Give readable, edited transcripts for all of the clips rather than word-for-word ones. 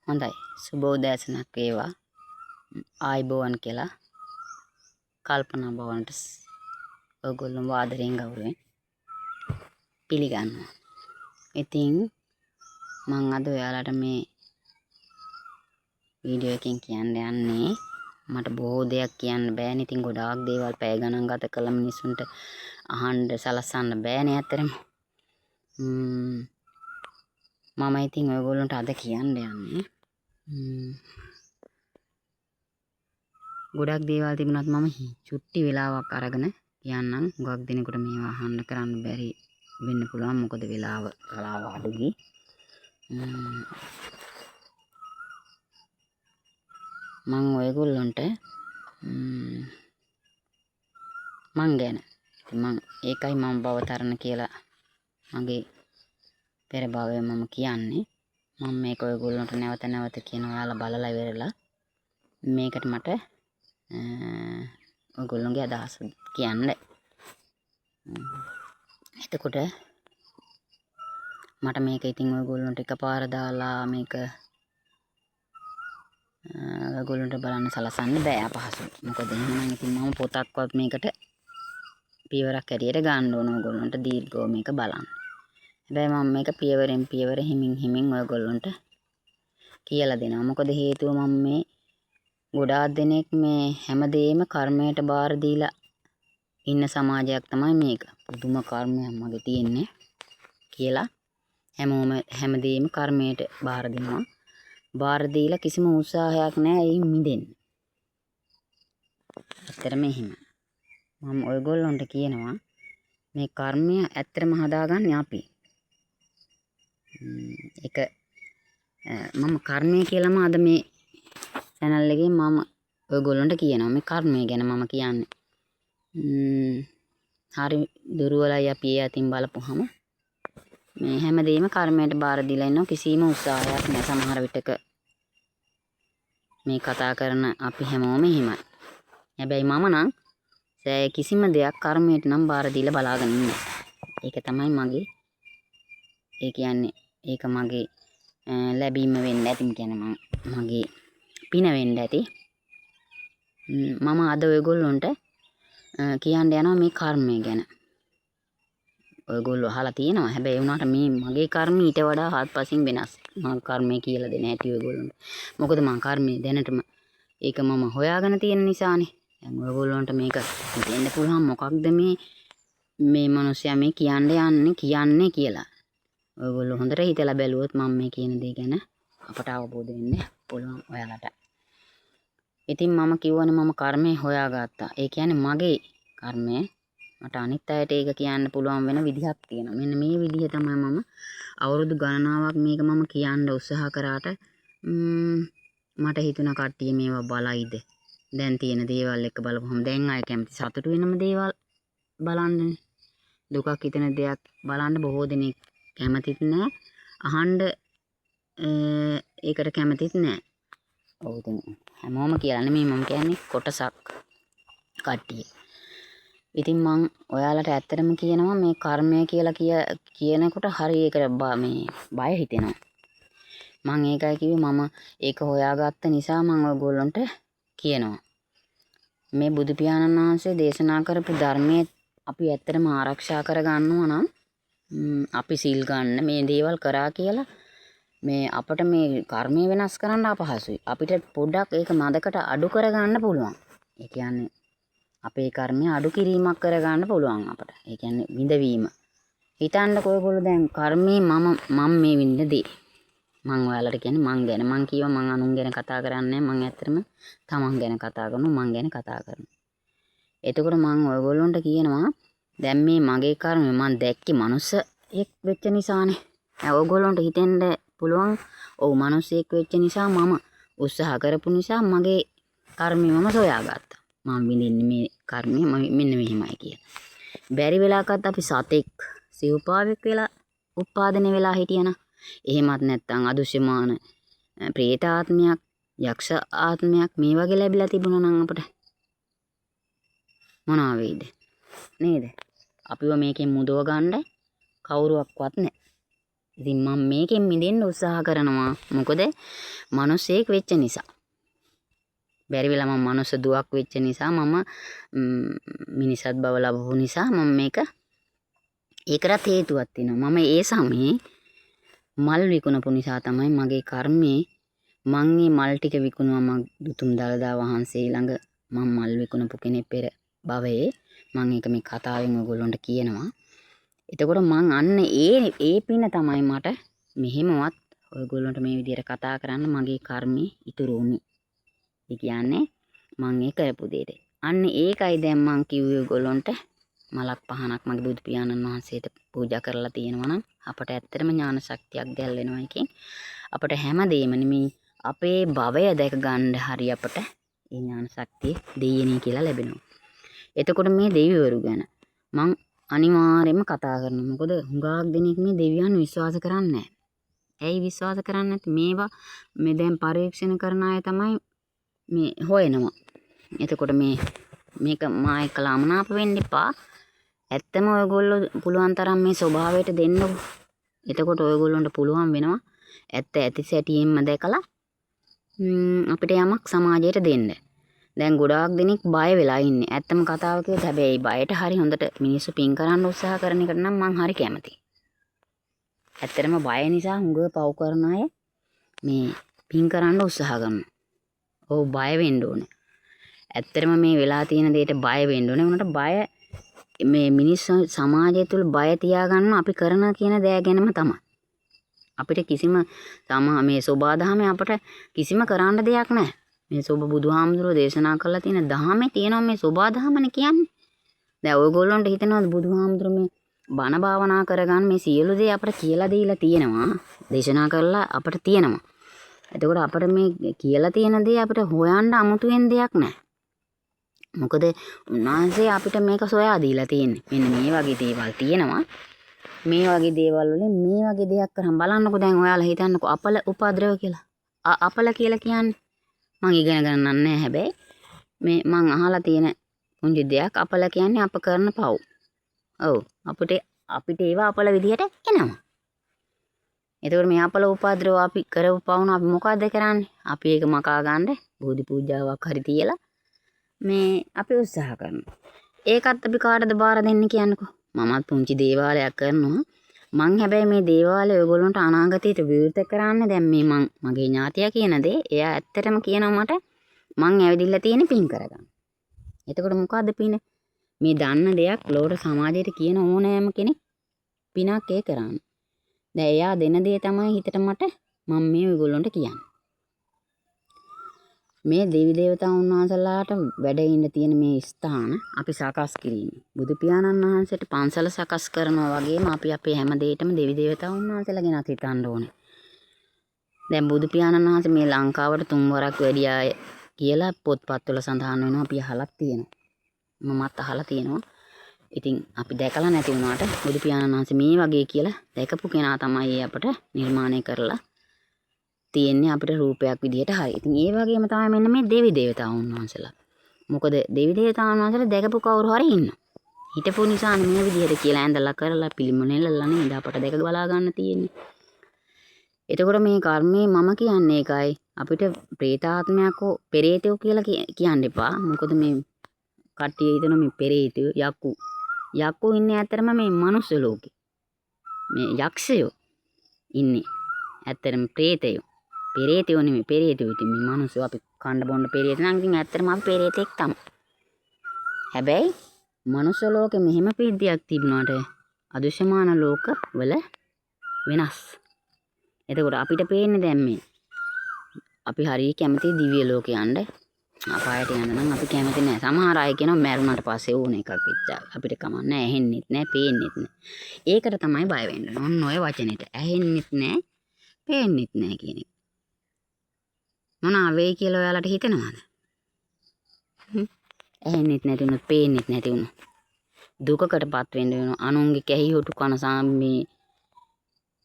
හොඳයි සුබෝදෑසනක් වේවා ආයිබෝවන් කියලා කල්පනා භවන්ට ඔයගොල්ලෝ ආදරෙන් ගෞරවයෙන් පිළිගන්නවා. ඉතින් මම අද ඔයාලට මේ වීඩියෝ එකෙන් කියන්න යන්නේ මට බොහෝ දෙයක් කියන්න බෑනේ. ඉතින් ගොඩාක් දේවල් පැය ගණන් ගත කළ මිනිස්සුන්ට අහන්න සලස්සන්න බෑනේ ඇත්තටම. මම ඉතින් ඔයගොල්ලන්ට අද කියන්න යන්නේ ගොඩක් දේවල් තිබුණත් මම චුට්ටි වෙලාවක් අරගෙන කියන්නම්. ගොඩක් දිනෙකට මේවා අහන්න කරන්න බැරි වෙන්න පුළුවන්. මොකද වෙලාව අඩුයි. මම ඔයගොල්ලන්ට මං ගැන මං ඒකයි මම භවතරණ කියලා මගේ පෙර භවයේ මම කියන්නේ. මම මේක ඔයගොල්ලන්ට නැවත නැවත කියන ඔයාලා බලලා ඉවරලා මේකට මට ඔයගොල්ලන්ගේ අදහස කියන්න. එතකොට මට මේක ඉතින් ඔයගොල්ලන්ට එකපාර දාලා මේක ඔයගොල්ලන්ට බලන්න සලසන්න බෑ අපහසුයි. මොකද එහෙනම් ඉතින් මම පොතක්වත් මේකට පියවරක් හැටියට ගන්න ඕන ඔයගොල්ලන්ට දීර්ඝව මේක බලන්න. හැබැයි මම මේක පියවරෙන් පියවර හිමින් ඔයගොල්ලන්ට කියලා දෙනවා. මොකද හේතුව මම මේ ගොඩාක් දෙනෙක් මේ හැමදේම කර්මයට බාර දීලා ඉන්න සමාජයක් තමයි මේක. පුදුම කර්මයක් මගේ තියෙන්නේ කියලා හැමෝම හැමදේම කර්මයට බාර දෙනවා. බාර දීලා කිසිම උත්සාහයක් නැහැ ඒ මිදෙන්න. ඇත්තටම එහෙම. මම ඔයගොල්ලන්ට කියනවා මේ කර්මය ඇත්තටම හදාගන්නේ අපි. ඒක මම කර්මය කියලාම අද මේ channel එකේ මම ඔයගොල්ලන්ට කියනවා මේ කර්මය ගැන මම කියන්නේ. හරි දුර්වලයි අපි ඒ අතින් බලපුවහම මේ හැමදේම කර්මයට බාර දීලා ඉන්නවා. කිසිම උත්සාහයක් නැහැ. සමහර විටක මේ කතා කරන අපි හැමෝම එහෙමයි. හැබැයි මම නම් කිසිම දෙයක් කර්මයට නම් බාර දීලා බලාගෙන ඉන්නේ. ඒක තමයි මගේ ඒ කියන්නේ ඒක මගේ ලැබීම වෙන්න ඇති. කියන්නේ මගේ පින වෙන්න ඇති. මම අද ඔයගොල්ලන්ට කියන්න යනවා මේ කර්මය ගැන. ඔයගොල්ලෝ අහලා තියෙනවා. හැබැයි වුණාට මේ මගේ කර්මය ඊට වඩා හත්පසින් වෙනස්. මම කර්මය කියලා දෙන හැටි ඔයගොල්ලන්ට. මොකද මම කර්මය දැනටම ඒක මම හොයාගෙන තියෙන නිසානේ. දැන් ඔයගොල්ලන්ට මේක දෙන්න පුළුවන් මොකක්ද මේ මිනිස්සයා මේ කියන්නේ කියලා. ඔයගොල්ලෝ හොඳට හිතලා බැලුවොත් මම මේ කියන දේ ගැන අපට අවබෝධ වෙන්න පුළුවන් ඔයාලට. ඉතින් මම කිව්වනේ මම කර්මය හොයාගත්තා. ඒ කියන්නේ මගේ කර්මය මට අනිත් අයට ඒක කියන්න පුළුවන් වෙන විදිහක් තියෙනවා. මෙන්න මේ විදිහ තමයි මම අවුරුදු ගණනාවක් මේක මම කියන්න උත්සාහ කරාට මට හිතුණ කට්ටිය මේවා බලයිද. දැන් තියෙන දේවල් එක්ක බලපුවම දැන් අය කැමති සතුටු වෙනම දේවල් බලන්නේ. දුකක් හිතෙන දෙයක් බලන්න බොහෝ දෙනෙක් කැමතිත් නැහැ. අහන්න ඒකට කැමතිත් නැහැ. ඔව් ඉතින් හැමෝම කියන්නේ මේ මම කියන්නේ කොටසක් කට්ටිය. ඉතින් මං ඔයාලට ඇත්තටම කියනවා මේ කර්මය කියලා කියනකොට හරි ඒකට මේ බය හිතෙනවා. මං ඒකයි කිව්වේ මම ඒක හොයාගත්ත නිසා මං ඔයගොල්ලන්ට කියනවා. මේ බුදු පියාණන් වහන්සේ දේශනා කරපු ධර්මයේ අපි ඇත්තටම ආරක්ෂා කර ගන්නවා නම් අපි සිල් ගන්න මේ දේවල් කරා කියලා මේ අපිට මේ කර්මය වෙනස් කරන්න අපහසුයි. අපිට පොඩ්ඩක් ඒක මදකට අඩු කර ගන්න පුළුවන්. ඒ කියන්නේ අපේ කර්මය අඩු කිරීමක් කර ගන්න පුළුවන් අපට. ඒ කියන්නේ විඳවීම. හිතන්නකෝ ඔයගොල්ලෝ දැන් කර්මයේ මම මේ විඳ දේ. මං ඔයාලට කියන්නේ මං ගැන. මං කියවා මං අනුන් ගැන කතා කරන්නේ මං ඇත්තටම තමන් ගැන කතා කරනවා. මං ගැන කතා කරනවා. එතකොට මං ඔයගොල්ලන්ට කියනවා දැන් මේ මගේ කර්මය මං දැක්කේ මනුස්සයෙක් වෙච්ච නිසානේ. ඔයගොල්ලන්ට හිතෙන්න පුළුවන් ඔව් මනුස්සයෙක් වෙච්ච නිසා මම උත්සාහ කරපු නිසා මගේ කර්මය මම සොයාගත්තා. මම විඳින්නේ මේ කර්මය මෙන්න මෙහෙමයි කියලා. බැරි වෙලාවකත් අපි සතෙක් සිව්පාවෙක් වෙලා උත්පාදනය වෙලා හිටියනම් එහෙමත් නැත්නම් අදුෂ්‍යමාන ප්‍රේත ආත්මයක් යක්ෂ ආත්මයක් මේ වගේ ලැබිලා තිබුණා නම් අපට මොනවා වෙයිද නේද? අපිව මේකෙන් මුදව ගන්න කවුරුවක්වත් නැහැ. ඉතින් මම මේකෙන් මිදෙන්න උත්සාහ කරනවා. මොකද මිනිස්සෙක් වෙච්ච නිසා. බැරි වෙලා මම මනුස්ස දුවක් වෙච්ච නිසා මම මිනිසත් බව ලැබුණු නිසා මම මේක ඒකටත් හේතුවක් තියෙනවා. මම ඒ සමයේ මල් විකුණපු නිසා තමයි මගේ කර්මයේ මං මේ මල් ටික විකුණුවා මං දුතුම් දළදා වහන්සේ ළඟ මම මල් විකුණපු කෙනෙක් පෙර භවයේ මම ඒක මේ කතාවෙන් ඔයගොල්ලන්ට කියනවා. එතකොට මං අන්න ඒ පින තමයි මට මෙහෙමවත් ඔයගොල්ලන්ට මේ විදිහට කතා කරන්න මගේ කර්මයේ ඉතුරු වුණේ. ඒ කියන්නේ මං ඒ කරපු දෙයට. අන්න ඒකයි දැන් මං කිව්වේ ඔයගොල්ලන්ට මලක් පහනක් මගේ බුදු පියාණන් වහන්සේට පූජා කරලා තියෙනවා නම් අපට ඇත්තටම ඥාන ශක්තියක් දැල් වෙනවා එකෙන්. අපට හැමදේම නෙමේ අපේ භවය දැක ගන්න හරි අපට ඒ ඥාන ශක්තිය දෙයියනේ කියලා ලැබෙනවා. එතකොට මේ දෙවිවරු ගැන මං අනිවාර්යයෙන්ම කතා කරනවා. මොකද හුඟක් දෙනෙක් මේ දෙවියන් විශ්වාස කරන්නේ නැහැ. ඇයි විශ්වාස කරන්නේ නැති? මේවා මේ දැන් පරීක්ෂණ කරන අය තමයි මේ හොයනවා. එතකොට මේක මා එක්කලා අමනාප වෙන්න එපා. ඇත්තම ඔයගොල්ලෝ පුළුවන් තරම් මේ ස්වභාවයට දෙන්නකො. එතකොට ඔයගොල්ලන්ට පුළුවන් වෙනවා ඇත්ත ඇති සැටියෙන්ම දැකලා අපිට යමක් සමාජයට දෙන්න. දැන් ගොඩාක් දෙනෙක් බය වෙලා ඉන්නේ. ඇත්තම කතාව කිව්වොත් හැබැයි බයට හරි හොඳට මිනිස්සු පින් කරන්න උත්සාහ කරන එකට නම් මං හරි කැමතියි. ඇත්තටම බය නිසා හුඟ පව් කරන අය මේ පින් කරන්න උත්සාහ කරනවා. ඔව් බය වෙන්න ඕනේ. ඇත්තටම මේ වෙලා තියෙන දෙයට බය වෙන්න ඕනේ. උනට බය මේ මිනිස්සු සමාජය තුළ බය තියාගන්න අපි කරන කියන දෑ ගැනම තමයි. අපිට කිසිම මේ සෝබාදහමේ අපට කිසිම කරන්න දෙයක් නැහැ. මේ සෝබ බුදුහාමුදුරුවෝ දේශනා කරලා තියෙන දහමේ තියෙනවා මේ සෝබාදහමනේ කියන්නේ. දැන් ඔයගොල්ලන්ට හිතනවාද බුදුහාමුදුරුවෝ මේ බණ භාවනා කරගන්න මේ සියලු දේ අපට කියලා දීලා තියෙනවා. දේශනා කරලා අපට තියෙනවා. එතකොට අපිට මේ කියලා තියෙන දේ අපිට හොයන්න අමුතුවෙන් දෙයක් නැහැ. මොකද උන්වහන්සේ අපිට මේක සොයා දීලා තියෙන්නේ. මෙන්න මේ වගේ දේවල් තියෙනවා. මේ වගේ දේවල් වලින් මේ වගේ දෙයක් කරන් බලන්නකෝ. දැන් ඔයාලා හිතන්නකෝ අපල උපද්‍රව කියලා. අපල කියලා කියන්නේ මං ඉගෙන ගන්නන්නේ නැහැ හැබැයි මේ මං අහලා තියෙන පුංචි දෙයක්. අපල කියන්නේ අප කරන පව්. ඔව් අපිට ඒවා අපල විදිහට එනවා. එතකොට මේ අපල උපද්‍රව අපි කරපු පවුන අපි මොකද්ද කරන්නේ? අපි ඒක මකා ගන්න බෝධි පූජාවක් හරි තියලා මේ අපි උත්සාහ කරනවා. ඒකත් අපි කාටද බාර දෙන්න කියන්නකෝ. මමත් පුංචි දේවාලයක් කරනවා. මං හැබැයි මේ දේවාලය ඔයගොල්ලන්ට අනාගතයට විවෘත කරන්න දැන් මේ මගේ ඥාතියා කියන දේ එයා ඇත්තටම කියනවා මට මං ඇවිදින්න තියෙන පින් කරගන්න. එතකොට මොකද්ද පින? මේ දන්න දෙයක් ලෝක සමාජයට කියන ඕනෑම කෙනෙක් පිනක් ඒ කරන්නේ. දැන් එයා දෙන දේ තමයි හිතට මට මම මේ ඔයගොල්ලන්ට කියන්නේ. මේ දෙවි දේවතාවුන් වහන්සේලාට වැඩ ඉන්න තියෙන මේ ස්ථාන අපි සකස් කිරීම. බුදු පියාණන් වහන්සේට පන්සල සකස් කරනවා වගේම අපි අපේ හැම දෙයකටම දෙවි දේවතාවුන් වහන්සේලා ගැන හිතන්න ඕනේ. දැන් බුදු පියාණන් වහන්සේ මේ ලංකාවට 3 වරක් වැඩියා කියලා පොත්පත්වල සඳහන් වෙනවා. අපි අහලක් තියෙනවා. මමත් අහලා තියෙනවා. ඉතින් අපි දැකලා නැති වුණාට බුදු පියාණන් වහන්සේ මේ වගේ කියලා දැකපු කෙනා තමයි අපට නිර්මාණය කරලා තියෙන්නේ අපිට රූපයක් විදිහට හරි. ඉතින් ඒ වගේම තමයි මෙන්න මේ දෙවි දේවතාවුන් වහන්සේලා. මොකද දෙවි දේවතාවුන් වහන්සේලා දැකපු කවුරු හරි ඉන්නවා. හිටපු නිසා මේ විදිහට කියලා ඇඳලා කරලා පිළිමනෙලලා නේද අපට දැක බලා ගන්න තියෙන්නේ. එතකොට මේ කර්මයේ මම කියන්නේ ඒකයි. අපිට ප්‍රේතාත්මයක් හෝ පෙරේතයෝ කියලා කියන්න එපා. මොකද මේ කට්ටිය හිතන මේ පෙරේතයෝ යක්කු ඉන්නේ ඇත්තරම මේ මනුස්ස ලෝකේ. මේ යක්ෂයෝ ඉන්නේ ඇත්තරම ප්‍රේතයෝ. පෙරේතයෝ නෙමෙයි පෙරේතයෝ. ඉතින් මේ මනුස්සයෝ අපි කණ්ඩ බොන්න පෙරේත නම් ඉතින් ඇත්තටම අපි පෙරේතෙක් තමයි. හැබැයි මනුස්ස ලෝකෙ මෙහෙම පිද්ධියක් තිබුණාට අදෘශ්‍යමාන ලෝක වල වෙනස්. එතකොට අපිට පේන්නේ දැන් මේ අපි හරිය කැමති දිව්‍ය ලෝකේ යන්න. අපායට යන්න නම් අපි කැමති නෑ. සමහර අය කියනවා මැරුණාට පස්සේ ඕන එකක් වෙච්චා. අපිට කමක් නෑ, ඇහෙන්නෙත් නෑ, පේන්නෙත් නෑ. ඒකට තමයි බය වෙන්නේ. ඔන්න ඔය වචනෙට. ඇහෙන්නෙත් නෑ, පේන්නෙත් නෑ කියන එක. මොනවා වෙයි කියලා ඔයාලට හිතෙනවද? ඇහෙන්නෙත් නැති වුණොත්, පේන්නෙත් නැති වුණොත් දුකකටපත් වෙන්න වෙනවා. අනුන්ගේ කැහි හොටු කන සාමේ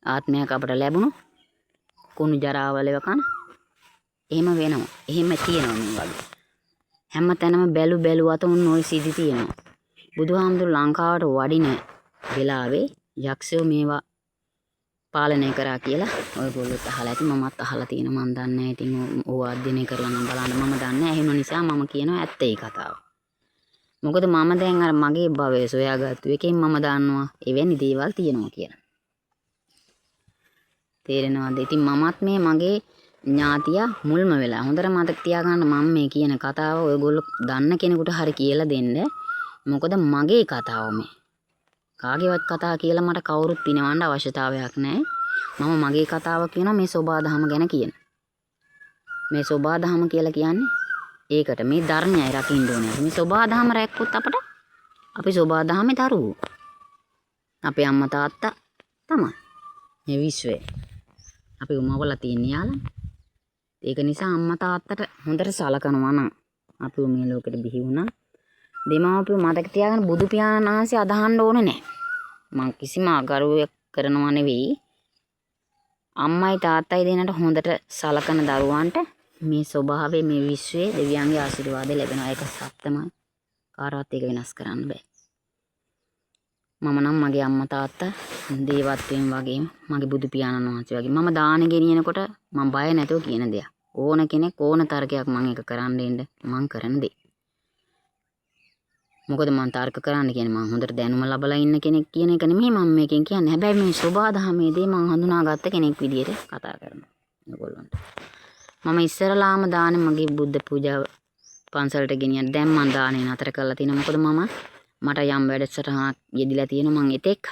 ආත්මයක් අපට ලැබුණොත් කුණු ජරාවලව කන එහෙම වෙනවා. එහෙම තියෙනවා මේ වගේ. හැම තැනම බැලු අත උන් ওই සිදි තියෙනවා. බුදුහාමුදුරු ලංකාවට වඩින වෙලාවේ යක්ෂයෝ මේවා පාලනය කරා කියලා ඔයගොල්ලොත් අහලා ඇති. මමත් අහලා තියෙනවා. මම දන්නේ නැහැ. ඉතින් ඕවා අධ්‍යයනය කරලා නම් බලන්න මම දන්නේ නැහැ. එහෙම නිසා මම කියනවා ඇත්ත ඒ කතාව. මොකද මම දැන් අර මගේ භවයේ සොයාගත්තු එකෙන් මම දන්නවා එවැනි දේවල් තියෙනවා කියලා. තේරෙනවද? ඉතින් මමත් මේ මගේ ඥාතියා මුල්ම වෙලා හොඳට මතක තියාගන්න මම මේ කියන කතාව ඔයගොල්ලෝ දන්න කෙනෙකුට හරි කියලා දෙන්න. මොකද මගේ කතාව මේ. කාගේවත් කතාව කියලා මට කවුරුත් පිනවන්න අවශ්‍යතාවයක් නැහැ. මම මගේ කතාව කියනවා මේ සෝබාදහම ගැන කියන. මේ සෝබාදහම කියලා කියන්නේ ඒකට මේ ධර්මයයි රකින්න ඕනේ. මේ සෝබාදහම රැක්කොත් අපට අපි සෝබාදහමේ දරුවෝ. අපේ අම්මා තාත්තා තමයි. මේ විශ්වය. අපි උමවලා තියෙන යාළුවා. ඒක නිසා අම්මා තාත්තට හොඳට සලකනවා නම් අපි මේ ලෝකෙට බිහි වුණා. දෙමාපියෝ මතක තියාගන්න බුදු පියාණන් වහන්සේ අදහන්න ඕනේ නැහැ. මං කිසිම අගරුවක් කරනවා නෙවෙයි. අම්මයි තාත්තයි දෙන්නට හොඳට සලකන දරුවන්ට මේ ස්වභාවයේ මේ විශ්වයේ දෙවියන්ගේ ආශිර්වාද ලැබෙනවා. ඒක සත්‍යමයි. කාටවත් ඒක වෙනස් කරන්න බෑ. මම නම් මගේ අම්මා තාත්තා දේවත්වයෙන් වගේම මගේ බුදු පියාණන් වහන්සේ වගේ මම දාන ගෙනියනකොට මම බය නැතුව කියන දෙයක්. ඕන කෙනෙක් ඕන තර්කයක් මම එක කරන්න ඉන්න මං කරන දේ. මොකද මම තර්ක කරන්න කියන්නේ මම හොඳට දැනුම ලබලා ඉන්න කෙනෙක් කියන එක නෙමෙයි මම මේකෙන් කියන්නේ. හැබැයි මේ සෝබාදහමේදී මම හඳුනාගත්ත කෙනෙක් විදියට කතා කරනවා ඔයගොල්ලන්ට. මම ඉස්සරලාම දානේ මගේ බුද්ධ පූජාව පන්සලට ගෙනියන්න දැන් මම දානේ නතර කරලා තිනවා. මොකද මට යම් වැඩසටහනක් යෙදිලා තියෙනවා. මම එතෙක්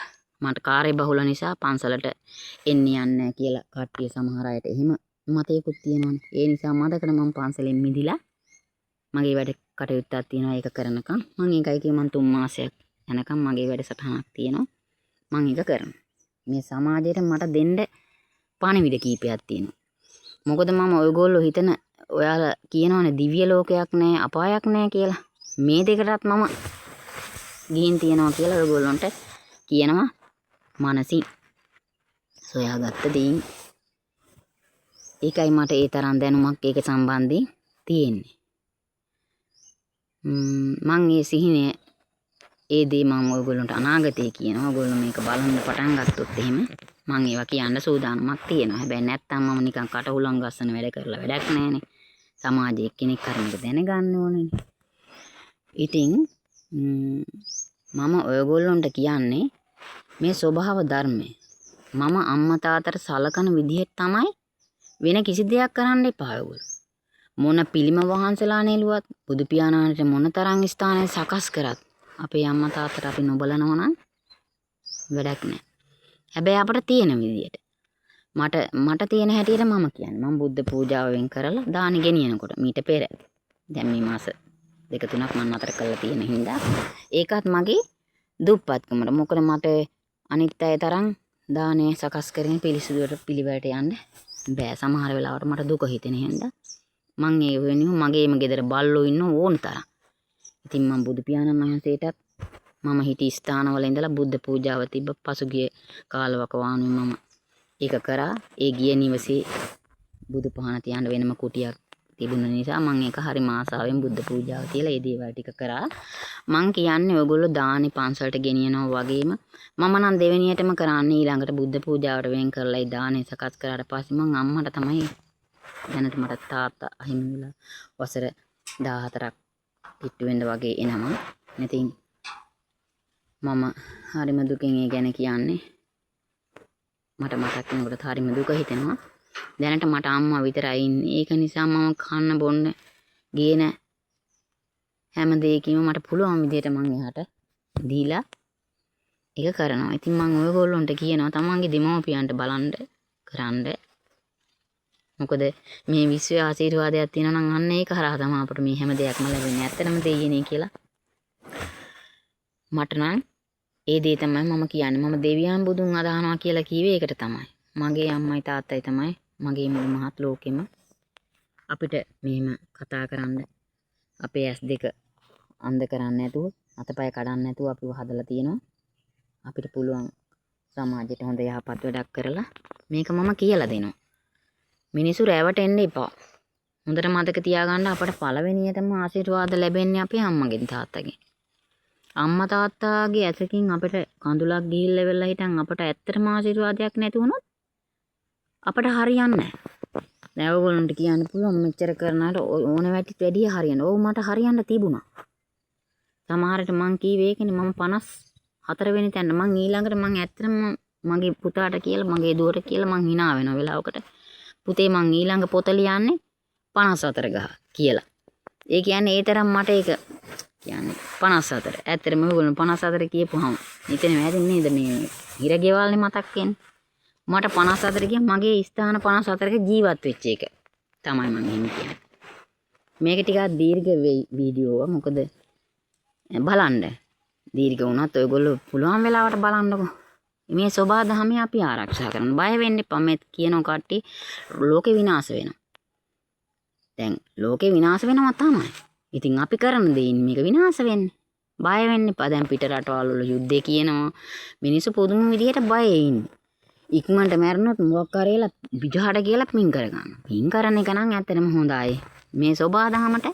මට කාර්ය බහුල නිසා පන්සලට එන්න යන්නේ කියලා කට්ටිය සමහර අයට එහෙම මතයකුත් තියෙනවානේ. ඒ නිසා මදකට මම පන්සලෙන් මිදිලා මගේ වැඩ කටයුත්තක් තියෙනවා ඒක කරනකම් මම ඒකයි කිය මම 3 මාසයක් යනකම් මගේ වැඩසටහනක් තියෙනවා මම ඒක කරනවා. මේ සමාජයට මට දෙන්න පණිවිඩ කීපයක් තියෙනවා. මොකද මම ඔයගොල්ලෝ හිතන ඔයාලා කියනවනේ දිව්‍ය ලෝකයක් නැහැ අපායක් නැහැ කියලා. මේ දෙකටත් මම ගිහින් තියනවා කියලා ඔයගොල්ලන්ට කියනවා මනසින් සොයාගත්ත දෙයින්. ඒකයි මට ඒ තරම් දැනුමක් ඒක සම්බන්ධයෙන් තියෙන්නේ. මං ඒ සිහිනේ ඒ දේ මම ඔයගොල්ලන්ට අනාගතේ කියනවා. ඔයගොල්ලෝ මේක බලන්න පටන් ගත්තොත් එහෙම මං ඒවා කියන්න සූදානමක් තියෙනවා. හැබැයි නැත්තම් මම නිකන් කටහුලම් ගස්සන වැඩ කරලා වැඩක් නැහැනේ. සමාජයේ කෙනෙක් හරි මේක දැනගන්න ඕනේනේ. ඉතින් මම ඔයගොල්ලන්ට කියන්නේ මේ ස්වභාව ධර්මය. මම අම්මා තාත්තට සලකන විදිහට තමයි වෙන කිසි දෙයක් කරන්න එපා ඔයගොල්ලෝ. මොන පිළිම වහන්සලා නෙළුවත් බුදු පියාණන්ට මොන තරම් ස්ථානය සකස් කරත් අපේ අම්මා තාත්තට අපි නොබලනවා නම් වැඩක් නැහැ. හැබැයි අපට තියෙන විදියට මට තියෙන හැටියට මම කියන්නේ මම බුද්ධ පූජාව වෙන් කරලා දානි ගෙනියනකොට මීට පෙර දැන් මේ මාස 2-3ක් මම අතර කරලා තියෙන හින්දා ඒකත් මගේ දුප්පත්කමට. මොකද මට අනිත් අය තරම් දානය සකස් කරගෙන පිළිසුදුවට පිළිවෙලට යන්න බෑ. සමහර වෙලාවට මට දුක හිතෙන හින්දා මං ඒ වෙනුව මගේම ගෙදර බල්ලෝ ඉන්න ඕන තරම්. ඉතින් මම බුදු පියාණන් වහන්සේටත් මම හිටි ස්ථානවල ඉඳලා බුද්ධ පූජාව තිබ්බ පසුගිය කාලවක වානුවේ මම ඒක කරා. ඒ ගිය නිවසේ බුදු පහන තියන්න වෙනම කුටියක් තිබුණ නිසා මම ඒක හරි ආසාවෙන් බුද්ධ පූජාව තියලා ඒ දේවල් ටික කරා. මං කියන්නේ ඔයගොල්ලෝ දානි පන්සලට ගෙනියනවා වගේම මම නම් දෙවෙනියටම කරන්නේ ඊළඟට බුද්ධ පූජාවට වෙන් කරලා ඒ දානේ සකස් කරාට පස්සේ මං අම්මට තමයි දැනට මට තාත්තා අහිමි වෙලා වසර 14ක් පිට්ටු වෙන්න වගේ එනවා. ඉතින් මම හරිම දුකෙන් ඒ ගැන කියන්නේ. මට මතක් වෙනකොට හරිම දුක හිතෙනවා. දැනට මට අම්මා විතරයි ඉන්නේ. ඒක නිසා මම කන්න බොන්න ගේන හැම දෙයකින්ම මට පුළුවන් විදිහට මම එහාට දීලා ඒක කරනවා. ඉතින් මම ඔයගොල්ලන්ට කියනවා තමන්ගේ දෙමව්පියන්ට බලන්න කරන්න. මොකද මේ විශ්ව ආශිර්වාදයක් තියෙනවා නම් අන්න ඒක හරහා තමයි අපට මේ හැම දෙයක්ම ලැබෙන්නේ. ඇත්තටම දෙයියනේ කියලා. මට නම් ඒ දේ තමයි මම කියන්නේ. මම දෙවියන් බුදුන් අදහනවා කියලා කිව්වේ ඒකට තමයි. මගේ අම්මයි තාත්තයි තමයි මගේ මුළු මහත් ලෝකෙම අපිට මෙහෙම කතා කරන්න අපේ ඇස් දෙක අන්ධ කරන්නේ නැතුව අතපය කඩන්න නැතුව අපිව හදලා තියෙනවා. අපිට පුළුවන් සමාජයට හොඳ යහපත් වැඩක් කරලා මේක මම කියලා දෙනවා. මිනිස්සු රැවටෙන්න එපා. හොඳට මතක තියාගන්න අපට පළවෙනියටම ආශිර්වාද ලැබෙන්නේ අපේ අම්මගෙන් තාත්තගෙන්. අම්මා තාත්තාගේ ඇසකින් අපිට කඳුලක් ගිහිල්ලා වෙලා හිටන් අපට ඇත්තටම ආශිර්වාදයක් නැති වුණොත් අපට හරියන්නේ නැහැ. දැන් ඔයගොල්ලන්ට කියන්න පුළුවන් මෙච්චර කරනාට ඕන වැටිත් වැඩි හරියන්නේ. ඔව් මට හරියන්න තිබුණා. සමහරට මං කීවේ ඒකනේ මම 54 වෙනි තැනට මං ඊළඟට මං ඇත්තටම මගේ පුතාට කියලා මගේ දුවට කියලා මං hina වෙන වෙලාවකට පුතේ මං ඊළඟ පොත ලියන්නේ 54 ගහ කියලා. ඒ කියන්නේ ඒ තරම් මට ඒක කියන්නේ 54. ඇත්තටම ඔයගොල්ලෝ 54 කියපුවාම හිතෙන්නේ වැරදි නේද මේ හිරගෙවල්නේ මතක් වෙන්නේ. මට 54 කියන්නේ මගේ ස්ථාන 54ක ජීවත් වෙච්ච එක තමයි මම එහෙම කියන්නේ. මේක ටිකක් දීර්ඝ වීඩියෝවක්. මොකද බලන්න දීර්ඝ වුණත් ඔයගොල්ලෝ පුළුවන් වෙලාවට බලන්නකෝ. මේ සෝබා දහමේ අපි ආරක්ෂා කරන්න බය වෙන්න එපා. මේ කියන කට්ටිය ලෝකේ විනාශ වෙනවා. දැන් ලෝකේ විනාශ වෙනවා තමයි. ඉතින් අපි කරන දේ මේක විනාශ වෙන්නේ. බය වෙන්න එපා. දැන් පිට රටවල් වල යුද්ධය කියනවා. මිනිස්සු පුදුම විදිහට බයෙ ඉන්නේ. ඉක්මනට මැරුණොත් මොකක් කරේලා විජහට කියලා පින් කරගන්න. පින් කරන එක නම් ඇත්තටම හොඳයි. මේ සෝබා දහමට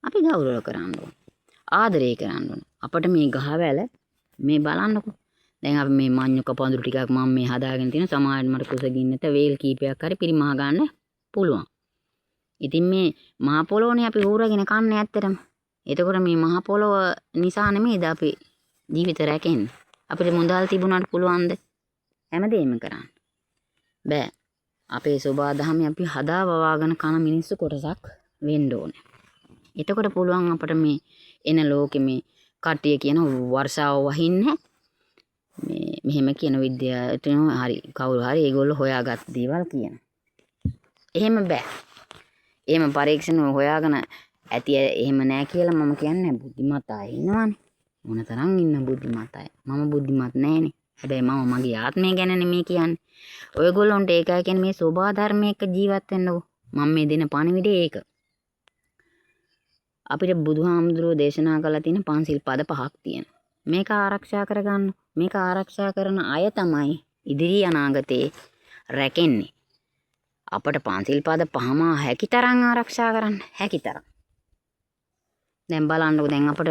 අපි ගෞරව කරන්න ඕන. ආදරය කරන්න ඕන. අපිට මේ ගහවැල මේ බලන්නකෝ. දැන් අපි මේ මඤ්ඤොක පඳුරු ටිකක් මම මේ හදාගෙන තියෙන සමාජයට මට කුසගින්නට වේල් කීපයක් හරි පිරිමහ ගන්න පුළුවන්. ඉතින් මේ මහ පොළොවනේ අපි ඌරගෙන කන්නේ ඇත්තටම. එතකොට මේ මහ පොළොව නිසා නෙමෙයිද අපි ජීවිත රැකෙන්නේ. අපිට මුදල් තිබුණාට පුළුවන්ද හැමදේම කරන්න? බෑ. අපේ සෝබා දහමේ අපි හදා වවාගෙන කන මිනිස්සු කොටසක් වෙන්න ඕනේ. එතකොට පුළුවන් අපිට මේ එන ලෝකෙ මේ කට්ටිය කියන වර්ෂාව වහින්නේ මේ මෙහෙම කියන විද්‍යාවටනෝ හරි කවුරු හරි ඒගොල්ලෝ හොයාගත් දේවල් කියන. එහෙම බෑ. එහෙම පරීක්ෂණ හොයාගෙන ඇති එහෙම නෑ කියලා මම කියන්නේ බුද්ධිමත් අය ඉන්නවනේ. මොන තරම් ඉන්න බුද්ධිමත් අය. මම බුද්ධිමත් නෑනේ. හැබැයි මම මගේ ආත්මය ගැන නෙමෙයි කියන්නේ. ඔයගොල්ලොන්ට ඒකයි කියන්නේ මේ සෝබා ධර්මයක ජීවත් වෙන්නකෝ. මම මේ දෙන පණිවිඩය ඒක. අපිට බුදුහාමුදුරුවෝ දේශනා කළා තියෙන පංචිල් පද 5ක් තියෙනවා. මේක ආරක්ෂා කරගන්න. මේක ආරක්ෂා කරන අය තමයි ඉදිරි අනාගතේ රැකෙන්නේ. අපට පංචිල් පද 5ම හැකිතරම් ආරක්ෂා කරන්න හැකිතරම්. දැන් බලන්නකෝ දැන් අපට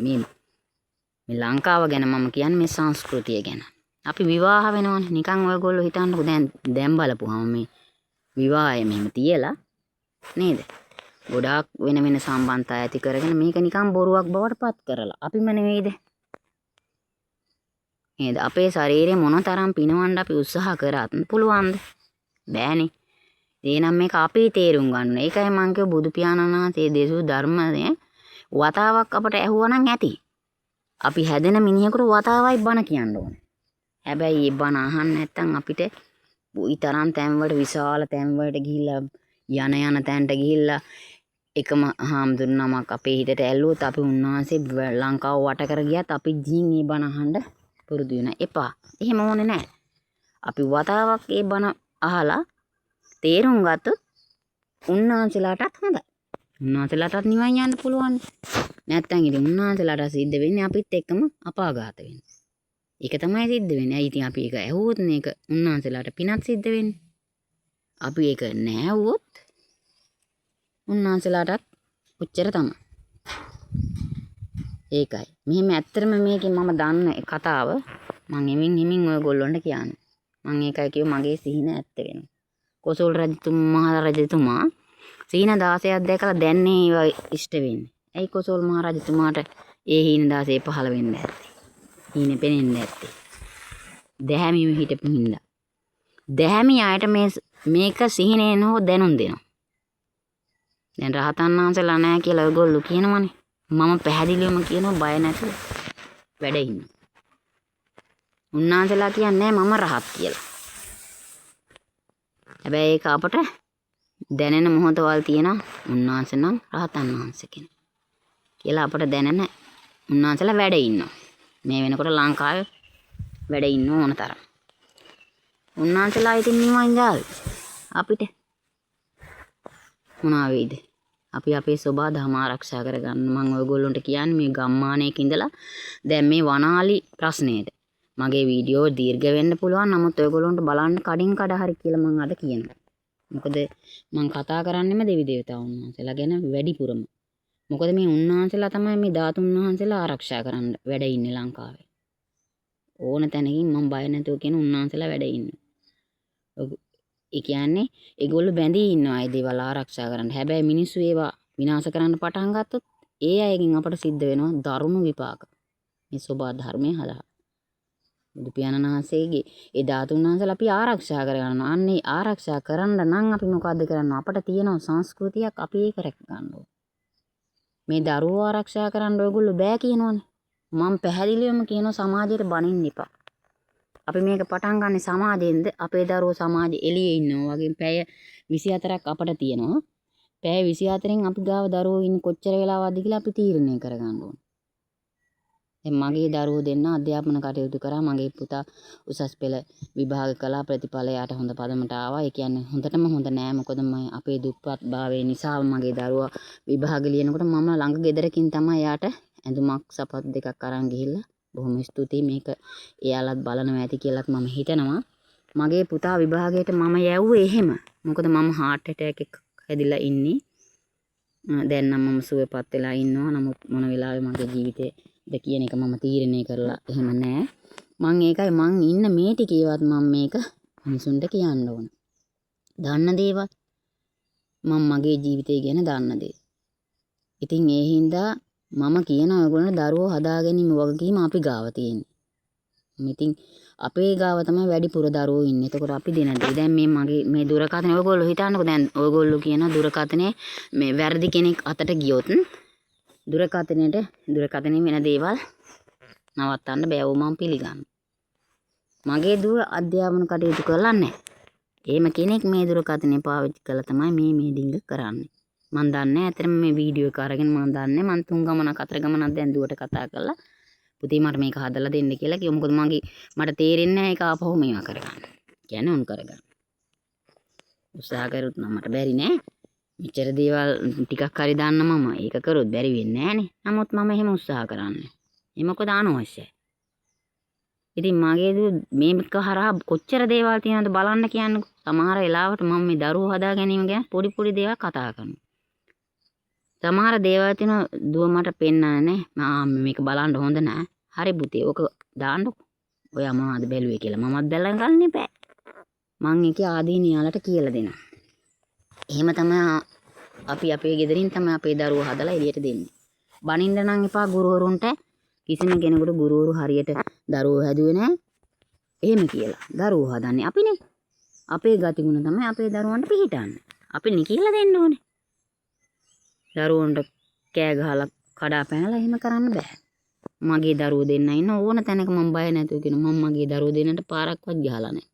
මේ ලංකාව ගැන මම කියන්නේ මේ සංස්කෘතිය ගැන. අපි විවාහ වෙනවනේ නිකන් ඔයගොල්ලෝ හිතන්නකෝ දැන් බලපුවාම මේ විවාහය මෙහෙම තියලා නේද? ගොඩාක් වෙන වෙන සම්බන්ධතා ඇති කරගෙන මේක නිකන් බොරුවක් බවට පත් කරලා අපිම නෙවෙයිද? නේද? අපේ ශරීරේ මොන තරම් පිනවන්න අපි උත්සාහ කරත් පුළුවන්ද? බෑනේ. එහෙනම් මේක අපි තේරුම් ගන්න. ඒකයි මම කිව්ව බුදු පියාණන් වහන්සේ දේශු ධර්මයේ වතාවක් අපට ඇහුවා නම් ඇති. අපි හැදෙන මිනිහෙකුට වතාවයි බණ කියන්න ඕනේ. හැබැයි මේ බණ අහන්න නැත්නම් අපිට ඊතරම් තැන්වලට විශාල තැන්වලට ගිහිල්ලා යන තැනට ගිහිල්ලා එකම හාමුදුරු නමක් අපේ හිතට ඇල්ලුවොත් අපි උන්වහන්සේ ලංකාව වට කර ගියත් අපි ජීන් මේ බණ අහන්න පුරුදු වෙන එපා. එහෙම ඕනේ නැහැ. අපි වතාවක් ඒ බණ අහලා තේරුම් ගත්තොත් උන්වහන්සේලාටත් හොඳයි. උන්වහන්සේලාටත් නිවන් යන්න පුළුවන්. නැත්තම් ඉතින් උන්වහන්සේලාට සිද්ධ වෙන්නේ අපිත් එක්කම අපාඝාත වෙන්න. ඒක තමයි සිද්ධ වෙන්නේ. ඉතින් අපි ඒක ඇහුවොත් මේක උන්වහන්සේලාට පිනක් සිද්ධ වෙන්නේ. අපි ඒක නැහැවුවොත් උන්වහන්සේලාටත් උච්චර තමයි. ඒකයි. මෙහෙම ඇත්තටම මේකේ මම දන්න කතාව මම එමින් ඔයගොල්ලොන්ට කියන්නේ. මම ඒකයි කිව්ව මගේ සිහින ඇත්ත වෙනවා. කොසල් මහරජතුමා සීන 16ක් දැකලා දැන්නේ ඒවා ඉෂ්ට වෙන්නේ. ඇයි කොසල් මහරජතුමාට ඒ හීන 16 පහළ වෙන්නේ නැත්තේ? හීනේ පෙනෙන්නේ නැත්තේ. දැහැමිව හිටපු හින්දා. දැහැමි ආයට මේක සිහිනේ නෝ දැනුම් දෙනවා. දැන් රහතන් වහන්සේලා නැහැ කියලා ඔයගොල්ලෝ කියනවනේ. මම පැහැදිලිවම කියනවා බය නැතුව වැඩ ඉන්න. උන්වහන්සේලා කියන්නේ මම රහත් කියලා. හැබැයි ඒක අපට දැනෙන මොහොතවල් තියෙන උන්වහන්සේ නම් රහතන් වහන්සේ කෙනෙක් කියලා අපට දැනෙන උන්වහන්සේලා වැඩ ඉන්නවා. මේ වෙනකොට ලංකාවේ වැඩ ඉන්න ඕන තරම්. උන්වහන්සේලා ඉතින් නිවන් යාවි. අපිට මොනවා වෙයිද? අපි අපේ සෝබා දහම ආරක්ෂා කරගන්න. මම ඔයගොල්ලන්ට කියන්නේ මේ ගම්මානයක ඉඳලා දැන් මේ වනාලි ප්‍රශ්නේද. මගේ වීඩියෝ දීර්ඝ වෙන්න පුළුවන්. නමුත් ඔයගොල්ලන්ට බලන්න කඩින් කඩ හරි කියලා මම අද කියනවා. මොකද මම කතා කරන්නේම දෙවි දේවතාවුන් වහන්සේලා ගැන වැඩිපුරම. මොකද මේ උන්වහන්සේලා තමයි මේ ධාතුන් වහන්සේලා ආරක්ෂා කරන්න වැඩ ඉන්නේ ලංකාවේ. ඕන තැනකින් මම බය නැතුව කියන උන්වහන්සේලා වැඩ ඉන්නේ. ඒ කියන්නේ ඒගොල්ලෝ බැඳී ඉන්නවා ඒ දේවල් ආරක්ෂා කරන්න. හැබැයි මිනිස්සු ඒවා විනාශ කරන්න පටන් ගත්තොත් ඒ අයගෙන් අපට සිද්ධ වෙනවා දරුණු විපාක. මේ සෝබා ධර්මයේ හදා. බුදු පියාණන් වහන්සේගේ ඒ ධාතුන් වහන්සේලා අපි ආරක්ෂා කරගන්නවා. අන්නේ ආරක්ෂා කරන්න නම් අපි මොකද්ද කරන්නේ? අපට තියෙන සංස්කෘතියක් අපි ඒක රැක ගන්න ඕනේ. මේ දරුවෝ ආරක්ෂා කරන්න ඔයගොල්ලෝ බෑ කියනවනේ. මම පැහැදිලිවම කියනවා සමාජයට බනින්න එපා. අපි මේක පටන් ගන්න සමාජයෙන්ද අපේ දරුවෝ සමාජෙ එළියේ ඉන්නවා වගේ පැය 24ක් අපට තියෙනවා. පැය 24න් අපි ගාව දරුවෝ ඉන්නේ කොච්චර වෙලාවක්ද කියලා අපි තීරණය කරගන්න ඕනේ. දැන් මගේ දරුවෝ දෙන්න අධ්‍යාපන කටයුතු කරා. මගේ පුතා උසස් පෙළ විභාග කළා, ප්‍රතිඵලයට හොඳ පදමට ආවා. ඒ කියන්නේ හොඳටම හොඳ නෑ. මොකද මම අපේ දුප්පත් භාවය නිසා මගේ දරුවා විභාග ලියනකොට මම ළඟ ගෙදරකින් තමයි යාට ඇඳුමක් සපත් දෙකක් අරන් ගිහිල්ලා බොහොම ස්තුතියි මේක එයාලත් බලනවා ඇති කියලාත් මම හිතනවා. මගේ පුතා විභාගයට මම යවුවේ එහෙම. මොකද මම heart attack එකක් හැදිලා ඉන්නේ. දැන් නම් මම සුවපත් වෙලා ඉන්නවා. නමුත් මොන වෙලාවෙ මගේ ජීවිතේ ද කියන එක මම තීරණය කරලා එහෙම නෑ. මං ඒකයි මං ඉන්න මේ ටිකේවත් මම මේක මිනිසුන්ට කියන්න ඕන. දන්න දේවල් මම මගේ ජීවිතය ගැන දන්න දේ. ඉතින් ඒ හින්දා මම කියන ඔයගොල්ලෝ දරුවෝ හදා ගැනීම වගකීම අපි ගාව තියෙන්නේ. ඉතින් අපේ ගාව තමයි වැඩිපුර දරුවෝ ඉන්නේ. එතකොට අපි දෙන දේ දැන් මේ මේ දුරකථනේ ඔයගොල්ලෝ හිතන්නකෝ දැන් ඔයගොල්ලෝ කියන දුරකථනේ මේ වැරදි කෙනෙක් අතට ගියොත් දුරකථනේ වෙන දේවල් නවත්තන්න බෑ. ඕ මම පිළිගන්නවා. මගේ දුව අධ්‍යාපන කටයුතු කරලා නැහැ. එහෙම කෙනෙක් මේ දුරකථනේ පාවිච්චි කළා තමයි මේ ඩිංග කරන්නේ. මම දන්නේ ඇත්තටම මේ වීඩියෝ එක අරගෙන මම දන්නේ මම 3 ගමනක් 4 ගමනක් දැන් දුවට කතා කරලා පුතේ මට මේක හදලා දෙන්න කියලා කිව්වා. මොකද මට තේරෙන්නේ නැහැ ඒක ආපහු මේවා කරගන්න. කියන්නේ උන් කරගන්න. උත්සාහ කරුත් නම් මට බැරි නෑ. මෙච්චර දේවල් ටිකක් හරි දාන්න මම ඒක කරොත් බැරි වෙන්නේ නෑනේ. නමුත් මම එහෙම උත්සාහ කරන්නේ. ඒ මොකද අනවශ්‍යයි. ඉතින් මගේ දු මේක හරහා කොච්චර දේවල් තියෙනවද බලන්න කියන්නකෝ. සමහර වෙලාවට මම මේ දරුවෝ හදා ගැනීම ගැන පොඩි දේවල් කතා කරනවා. සමහර දේවල් තියෙනවා දුව මට පෙන්නන්නේ නැහැ. මේක බලන්න හොඳ නෑ. හරි පුතේ ඕක දාන්නකෝ. ඔයා මොනවද බැලුවේ කියලා මමත් බැලන් ගන්න බෑ. මං ඒකේ ආදීන යාලට කියලා දෙනවා. එහෙම තමයි අපි අපේ ගෙදරින් තමයි අපේ දරුවෝ හදලා එළියට දෙන්නේ. බනින්න නම් එපා ගුරුවරුන්ට. කිසිම කෙනෙකුට ගුරුවරු හරියට දරුවෝ හැදුවේ නැහැ. එහෙම කියලා. දරුවෝ හදන්නේ අපිනේ. අපේ ගතිගුණ තමයි අපේ දරුවන්ට පිළිටන්නේ. අපිනේ කියලා දෙන්න ඕනේ. දරුවන්ට කෑ ගහලා කඩා පැනලා එහෙම කරන්න බෑ. මගේ දරුවෝ දෙන්න ඉන්න ඕන තැනක මම බය නැතුව කියන මම මගේ දරුවෝ දෙන්නට පාරක්වත් ගහලා නැහැ.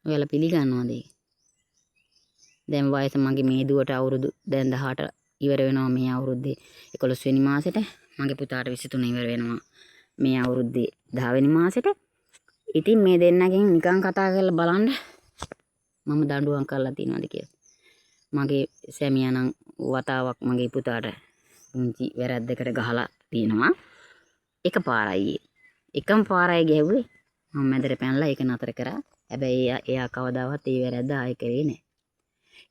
ඔයාලා පිළිගන්නවද ඒක? දැන් වයස මගේ මේ දුවට අවුරුදු දැන් 18 ඉවර වෙනවා මේ අවුරුද්දේ 11 වෙනි මාසෙට. මගේ පුතාට 23 ඉවර වෙනවා මේ අවුරුද්දේ 10 වෙනි මාසෙට. ඉතින් මේ දෙන්නගෙන් නිකන් කතා කරලා බලන්න මම දඬුවම් කරලා තියනවාද කියලා. මගේ සැමියා නම් වතාවක් මගේ පුතාට පුංචි වැරද්දකට ගහලා තියෙනවා. එකම පාරයි ගැහුවේ. මම මැදට පැනලා ඒක නතර කරා. හැබැයි එයා කවදාවත් ඒ වැරද්ද ආයෙ කරේ නැහැ.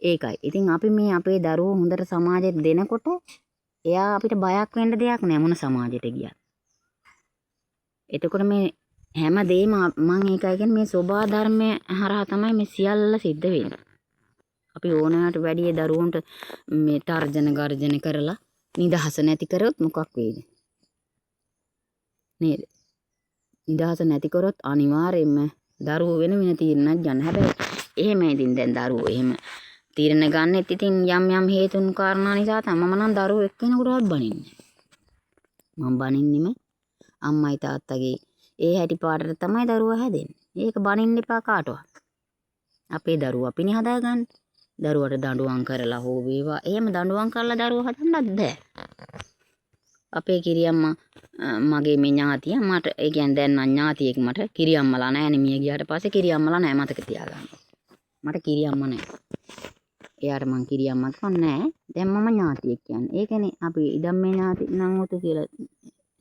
ඒකයි. ඉතින් අපි මේ අපේ දරුවෝ හොඳට සමාජයට දෙනකොට එයා අපිට බයක් වෙන්න දෙයක් නෑ මොන සමාජයට ගියත්. එතකොට මේ හැම දෙයක්ම මම ඒකයි කියන්නේ මේ සෝබා ධර්මයේ හරහා තමයි මේ සියල්ල සිද්ධ වෙන්නේ. අපි ඕනෑමට වැඩි දරුවන්ට මේ තර්ජන ගර්ජන කරලා නිදහස නැති කරොත් මොකක් වෙයිද? නේද? නිදහස නැති කරොත් අනිවාර්යයෙන්ම දරුවෝ වෙන තීරණයක් ගන්න. හැබැයි එහෙම ඉතින් දැන් දරුවෝ එහෙම තීරණ ගන්නෙත් ඉතින් යම් හේතුන් කාරණා නිසා තමයි මම නම් දරුවෝ එක්කෙනෙකුටවත් බනින්නේ. මම බනින්නෙම අම්මයි තාත්තගේ ඒ හැටි පාඩට තමයි දරුවා හැදෙන්නේ. ඒක බනින්න එපා කාටවත්. අපේ දරුවා අපිනේ හදාගන්නේ. දරුවට දඬුවම් කරලා හෝ වේවා. එහෙම දඬුවම් කරලා දරුවා හදන්නත් බෑ. අපේ කිරියම්මා මගේ මේ ඥාතිය මට ඒ කියන්නේ දැන් නම් ඥාතියෙක් මට කිරියම්මලා නැහැ මිය ගියාට පස්සේ කිරියම්මලා නැහැ මතක තියාගන්න. මට කිරියම්මා නැහැ. එයාට මං කිරියම්මක් වන්නේ නැහැ. දැන් මම ඥාතියෙක් කියන්නේ. ඒකනේ අපි ඉදම් මේ ඥාති නම් උතු කියලා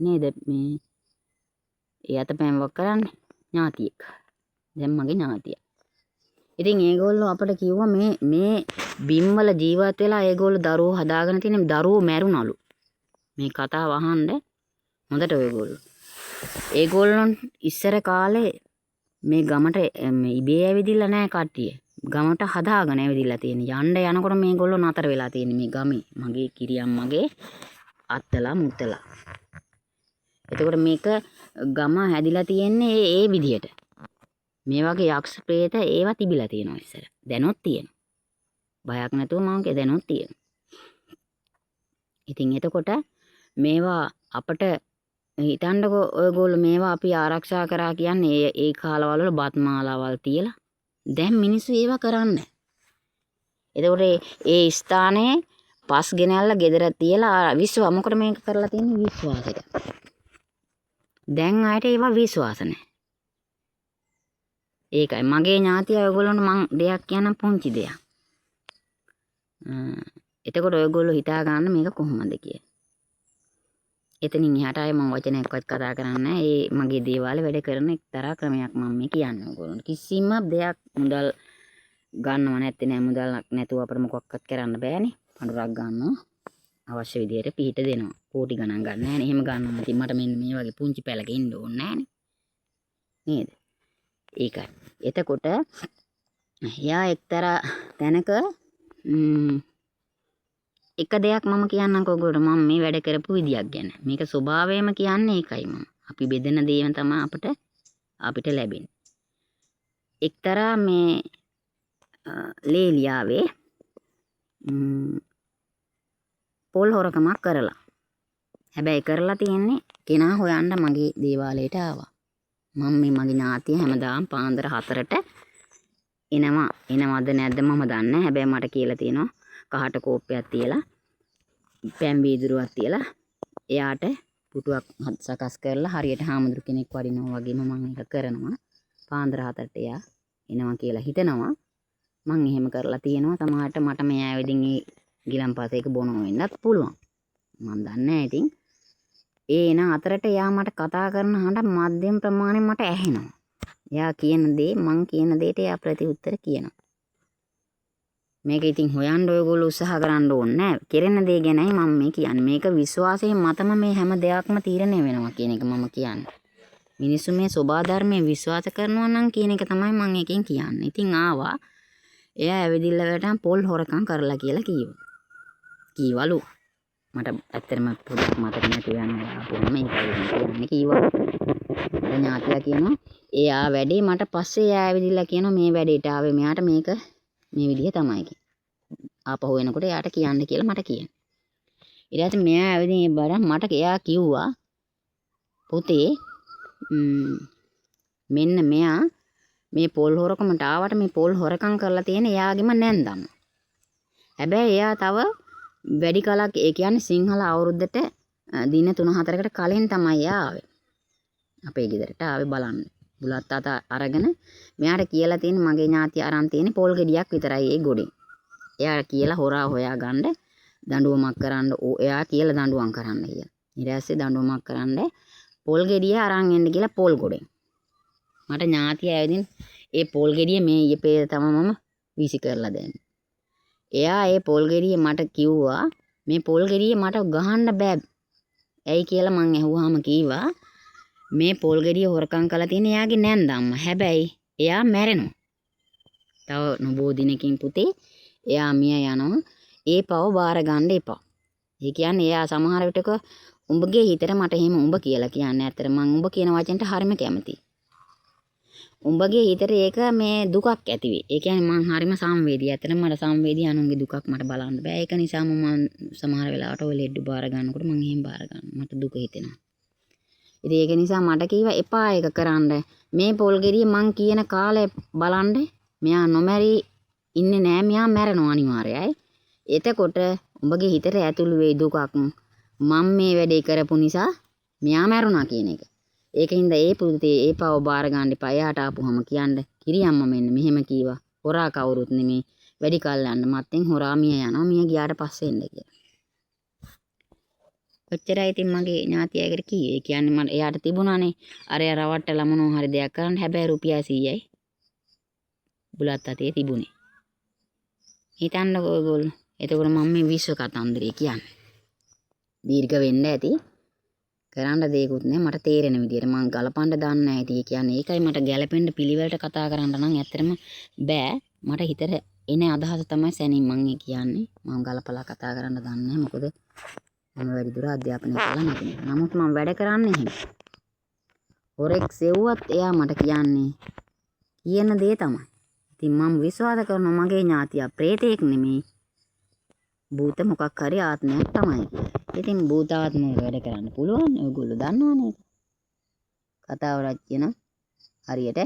නේද මේ ඒ අතපෑම්වක් කරන්නේ ඥාතියෙක්. දැන් මගේ ඥාතිය. ඉතින් ඒගොල්ලෝ අපිට කිව්වා මේ බිම්වල ජීවත් වෙලා ඒගොල්ලෝ දරුවෝ හදාගෙන තියෙන දරුවෝ මැරුණලු. මේ කතාව අහන්න හොඳට ඔයගොල්ලෝ. ඒගොල්ලොන් ඉස්සර කාලේ මේ ගමට ඉබේ ඇවිදිලා නැහැ කට්ටිය. ගමට හදාගෙන ඇවිදිලා තියෙන. යන්න යනකොට මේගොල්ලෝ නතර වෙලා තියෙන මේ ගමේ. මගේ කිරියම්මගේ අත්තලා මුත්තලා. එතකොට මේක ගම හැදිලා තියෙන්නේ ඒ විදිහට. මේ වගේ යක්ෂ ප්‍රේත ඒවා තිබිලා තියෙනවා ඉස්සර. දැනොත් තියෙනවා. බයක් නැතුව මම දැනොත් තියෙනවා. ඉතින් එතකොට මේවා අපට හිතන්නකෝ ඔයගොල්ලෝ මේවා අපි ආරක්ෂා කරා කියන්නේ ඒ කාලවල වල බත් මාලාවල් තියලා. දැන් මිනිස්සු ඒවා කරන්නේ. එතකොට ඒ ස්ථානයේ පස් ගෙනල්ලා ගෙදර තියලා මොකට මේක කරලා තියෙන්නේ විශ්වාසයට. දැන් ආයෙත් ඒවා විශ්වාස නැහැ. ඒකයි මගේ ඥාතිය ඔයගොල්ලන්ට මං දෙයක් කියන්න පුංචි දෙයක්. එතකොට ඔයගොල්ලෝ හිතා ගන්න මේක කොහොමද කියලා. එතනින් එහාට ආයේ මම වචනයක්වත් කතා කරන්නේ නැහැ. ඒ මගේ දේවාලේ වැඩ කරන එක්තරා ක්‍රමයක් මම මේ කියන්නේ ඔයගොල්ලන්ට. කිසිම දෙයක් මුදල් ගන්නව නැත්තේ නෑ. මුදල් නැතුව අපිට මොකක්වත් කරන්න බෑනේ. පඳුරක් ගන්නවා. අවශ්‍ය විදියට පිහිට දෙනවා. කෝටි ගණන් ගන්න නැහැ නේ. එහෙම ගන්නවා. ඉතින් මට මෙන්න මේ වගේ පුංචි පැලක ඉන්න ඕනේ නෑනේ. නේද? ඒකයි. එතකොට එයා එක්තරා තැනක එක දෙයක් මම කියන්නම්කෝ ඔයගොල්ලෝ මම මේ වැඩ කරපු විදියක් ගැන. මේක ස්වභාවයම කියන්නේ ඒකයි මම. අපි බෙදෙන දේ තමයි අපිට ලැබෙන්නේ. එක්තරා මේ ලේලියාවේ පොල් හොරකමක් කරලා. හැබැයි කරලා තියෙන්නේ කෙනා හොයන්න මගේ දේවාලයට ආවා. මම මේ මගේ ඥාතිය හැමදාම පාන්දර 4ට එනවා. එනවද නැද්ද මම දන්නේ නැහැ. හැබැයි මට කියලා තියෙනවා කහට කෝප්පයක් තියලා පැන් වීදුරුවක් තියලා එයාට පුටුවක් සකස් කරලා හරියට හාමුදුරු කෙනෙක් වඩිනවා වගේම මම ඒක කරනවා. පාන්දර 4ට එයා එනවා කියලා හිතනවා. මං එහෙම කරලා තියෙනවා. තමාට මට මේ ඇවිදින් ඒ ගිලම්පසේක බොනවා වෙන්නත් පුළුවන්. මම දන්නේ නැහැ ඉතින්. ඒ එන අතරට එයා මට කතා කරන හඬ මධ්‍යම ප්‍රමාණයෙන් මට ඇහෙනවා. එයා කියන දේ මං කියන දෙයට එයා ප්‍රතිඋත්තර කියනවා. මේක ඉතින් හොයන්න ඔයගොල්ලෝ උත්සාහ කරන්න ඕනේ නැහැ. කෙරෙන දේ ගැනයි මම මේ කියන්නේ. මේක විශ්වාසයෙන් මතම මේ හැම දෙයක්ම තීරණය වෙනවා කියන එක මම කියන්නේ. මිනිස්සු මේ සෝබා ධර්මයේ විශ්වාස කරනවා නම් කියන එක තමයි මම එකෙන් කියන්නේ. ඉතින් ආවා එයා ඇවිදින්න වැටන් පොල් හොරකම් කරලා කියලා කීවලු. මට ඇත්තටම පොඩ්ඩක් මතක නැති යනවා. කොහොම මේකයි කියන්නේ කීවලු. ඥාතිලා කියනවා එයා වැඩේ මට පස්සේ එයා ඇවිදින්න කියනවා මේ වැඩේට ආවේ මෙයාට මේක මේ විදිහ තමයි කිය. ආපහු එනකොට එයාට කියන්න කියලා මට කියනවා. ඊට පස්සේ මෙයා ඇවිදින් බරන් මට එයා කිව්වා පුතේ මෙන්න මෙයා මේ පොල් හොරකමට ආවට මේ පොල් හොරකම් කරලා තියෙන එයාගෙම නැන්දම. හැබැයි එයා තව වැඩි කලක් ඒ කියන්නේ සිංහල අවුරුද්දට දින 3-4කට කලින් තමයි එයා ආවේ. අපේ ගෙදරට ආවේ බලන්න. බුලත් අත අරගෙන මෙයාට කියලා තියෙන මගේ ඥාතිය අරන් තියෙන පොල් ගෙඩියක් විතරයි ඒ ගොඩේ. එයා කියලා හොරා හොයා ගන්න දඬුවමක් කරන්න එයා කියලා දඬුවම් කරන්න කියලා. ඊට පස්සේ දඬුවමක් කරන්න පොල් ගෙඩිය අරන් එන්න කියලා පොල් ගොඩෙන්. මට ඥාතිය ඇවිදින් ඒ පොල් ගෙඩිය මේ ඊපේ තමයි මම වීසි කරලා දෙන්නේ. එයා ඒ පොල් ගෙඩිය මට කිව්වා මේ පොල් ගෙඩිය මට ගහන්න බෑ. ඇයි කියලා මං ඇහුවාම කීවා මේ පොල් ගෙඩිය හොරකම් කරලා තියෙන එයාගේ නැන්දම්ම. හැබැයි එයා මැරෙනවා. තව නොබෝ දිනකින් පුතේ එයා මිය යනවා. ඒ පව බාර ගන්න එපා. ඒ කියන්නේ එයා සමහර විටක උඹගේ හිතට මට එහෙම උඹ කියලා කියන්නේ. ඇත්තට මං උඹ කියන වචනට හරිම කැමතියි. උඹගේ හිතට ඒක මේ දුකක් ඇති වෙයි. ඒ කියන්නේ මං හරිම සංවේදී. ඇත්තට මට සංවේදී අනුන්ගේ දුකක් මට බලන්න බෑ. ඒක නිසාම මං සමහර වෙලාවට ඔය ලෙඩ බාර ගන්නකොට මං එහෙම බාර ගන්නවා. මට දුක හිතෙනවා. ඉතින් ඒක නිසා මට කිව්වා එපා ඒක කරන්න. මේ පොල් ගෙඩිය මං කියන කාලේ බලන්න මෙයා නොමැරි ඉන්නේ නෑ. මෙයා මැරෙනවා අනිවාර්යයි. එතකොට උඹගේ හිතට ඇතුළු වෙයි දුකක්. මම මේ වැඩේ කරපු නිසා මෙයා මැරුණා කියන එක. ඒකින්ද ඒ පුතේ ඒ පව බාර ගන්න එපා. එයාට ආපුවම කියන්න කිරියම්ම මෙන්න මෙහෙම කීවා. හොරා කවුරුත් නෙමේ. වැඩි කල් යන්න මත්තෙන් හොරා මිය යනවා. මිය ගියාට පස්සේ එන්න කියලා. ඔච්චරයි ඉතින් මගේ ඥාතියකට කිව්වේ. ඒ කියන්නේ මට එයාට තිබුණානේ අර රවට්ටලා මොනවා හරි දෙයක් කරන්න. හැබැයි රුපියල් 100යි බුලත් අතේ තිබුණේ. හිතන්නකෝ ඔයගොල්ලෝ. එතකොට මම මේ විශ්ව කතන්දරය කියන්නේ. දීර්ඝ වෙන්න ඇති. කරන්න දෙයක්වත් නැහැ මට තේරෙන විදියට මං ගලපන්න දන්නේ නැහැ ඉතින් කියන්නේ ඒකයි මට ගැළපෙන්න පිළිවෙලට කතා කරන්න නම් ඇත්තටම බෑ මට හිතට එන අදහස තමයි සැනින් මං කියන්නේ මම ගලපලා කතා කරන්න දන්නේ නැහැ මොකද මම වැඩි දුර අධ්‍යාපනය කළා නැති නිසා නමුත් මම වැඩ කරන්නේ එහෙම හොරෙක් සෙව්වත් එයා මට කියන්නේ කියන දේ තමයි ඉතින් මම විශ්වාස කරනවා මගේ ඥාතියා ප්‍රේතෙක් නෙමෙයි භූත මොකක් හරි ආත්මයක් තමයි කියලා. ඉතින් භූතාත්ම වැඩ කරන්න පුළුවන්. ඔයගොල්ලෝ දන්නවනේ. කතාවලත් කියන හරියට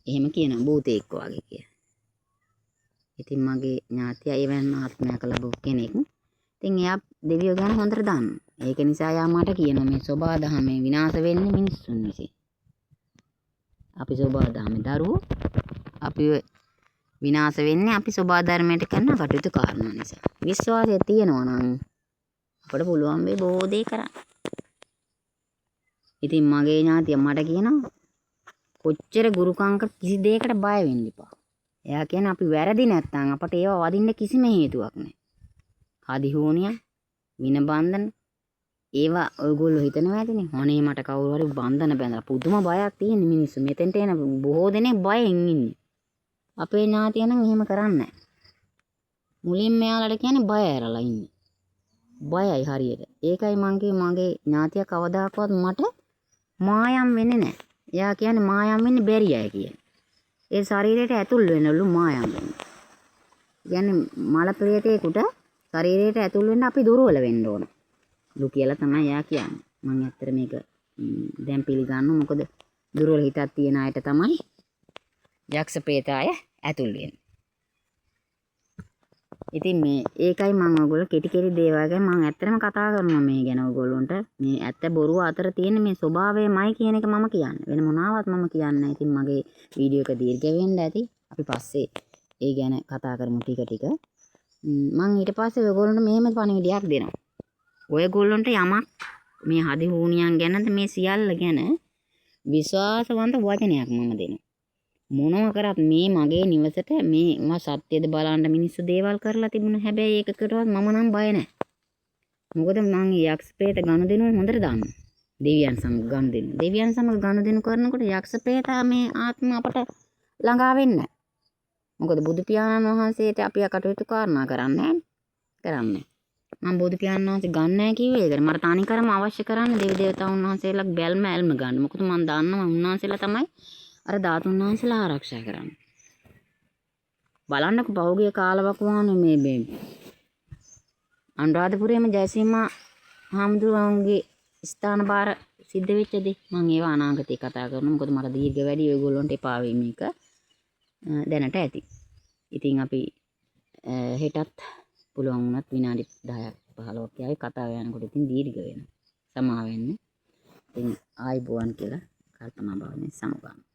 එහෙම කියන භූතෙක් වගේ කියලා. ඉතින් මගේ ඥාතියා එවන් ආත්මයක් ලැබුව කෙනෙක්. ඉතින් එයා දෙවියෝ ගැන හොඳට දන්නවා. ඒක නිසා යා මට කියනවා මේ සෝබා දහමේ විනාශ වෙන්නේ මිනිස්සුන් විසින්. අපි සෝබා දහමේ දරුවෝ අපි විනාශ වෙන්නේ අපි සෝබා ධර්මයට කරන කටයුතු කාරණා නිසා. විශ්වාසය තියෙනවා නම් අපිට පුළුවන් වෙයි බොහෝ දේ කරන්න. ඉතින් මගේ ඥාතිය මට කියනවා කොච්චර ගුරුකම් කිසි දෙයකට බය වෙන්න එපා. එයා කියන්නේ අපි වැරදි නැත්තම් අපට ඒව වදින්න කිසිම හේතුවක් නැහැ. ආදි හෝනිය වින බන්ධන ඒවා ඔයගොල්ලෝ හිතනවා ඇතිනේ. අනේ මට කවුරු හරි බන්ධන බැඳලා පුදුම බයක් තියෙන මිනිස්සු. මෙතෙන්ට එන බොහෝ දෙනෙක් බයෙන් ඉන්නේ. අපේ ඥාතිය නම් එහෙම කරන්නේ නැහැ. මුලින්ම එයාලට කියන්නේ බය ඇරලා ඉන්නේ. බයයි හරියට. ඒකයි මගේ ඥාතිය කවදාකවත් මට මායම් වෙන්නේ නැහැ. එයා කියන්නේ මායම් වෙන්නේ බැරි අය කියන්නේ. ඒ ශරීරයට ඇතුල් වෙනලු මායම් වෙන්නේ. කියන්නේ මල ප්‍රේතේකට ශරීරයට ඇතුල් වෙන්න අපි දුර්වල වෙන්න ඕන. ලු කියලා තමයි එයා කියන්නේ. මම ඇත්තට මේක දැන් පිළිගන්නවා. මොකද දුර්වල හිතක් තියෙන අයට තමයි යක්ෂ ප්‍රේතය ඇතුල් වෙන්නේ. ඉතින් මේ ඒකයි මම ඔයගොල්ලෝ කෙටි කෙටි දේවල් ගැන මම ඇත්තටම කතා කරනවා මේ ගැන ඔයගොල්ලන්ට. මේ ඇත්ත බොරුව අතර තියෙන මේ ස්වභාවයමයි කියන එක මම කියන්නේ. වෙන මොනවත් මම කියන්නේ නැහැ. ඉතින් මගේ වීඩියෝ එක දීර්ඝ වෙන්න ඇති. අපි පස්සේ ඒ ගැන කතා කරමු ටික ටික. මම ඊට පස්සේ ඔයගොල්ලන්ට මෙහෙම පණිවිඩයක් දෙනවා. ඔයගොල්ලන්ට යමක් මේ හදි හුණියන් ගැනද මේ සියල්ල ගැන විශ්වාසවන්ත වචනයක් මම දෙනවා. මොනවා කරත් මේ මගේ නිවසට මේ මම සත්‍යද බලන්න මිනිස්සු දේවල් කරලා තිබුණා. හැබැයි ඒකකටවත් මම නම් බය නැහැ. මොකද මම යක්ෂ ප්‍රේත ගනුදෙනු හොඳට දන්නවා. දෙවියන් සමග ගනුදෙනු. දෙවියන් සමග ගනුදෙනු කරනකොට යක්ෂ ප්‍රේත මේ ආත්ම අපට ළඟා වෙන්නේ නැහැ. මොකද බුදු පියාණන් වහන්සේට අපි කටයුතු කාරණා කරන්නේ කරන්නේ. මම බුදු පියාණන් වහන්සේ ගන්න නැහැ කිව්වේ ඒකට. මට තනිකරම අවශ්‍ය කරන්නේ දෙවි දේවතාවුන් වහන්සේලා බැල්ම ඇල්ම ගන්න. මොකද මම දන්නවා උන්වහන්සේලා තමයි අර ධාතුන් වහන්සේලා ආරක්ෂා කරන්නේ. බලන්නකො පහුගිය කාලවකවානුවේ මේ අනුරාධපුරයේම ජයසීමා හාමුදුරුවන්ගේ ස්ථාන බාර සිද්ධ වෙච්ච දේ මම ඒව අනාගතේ කතා කරනවා. මොකද මට දීර්ඝ වැඩි ඔයගොල්ලන්ට එපා වෙයි මේක දැනට ඇති. ඉතින් අපි හෙටත් පුළුවන් වුණත් විනාඩි 10ක් 15ක් යාවි කතාව යනකොට ඉතින් දීර්ඝ වෙනවා. සමා වෙන්න. ඉතින් ආයිබෝවන් කියලා කල්පනා භාවනේ සමගාමී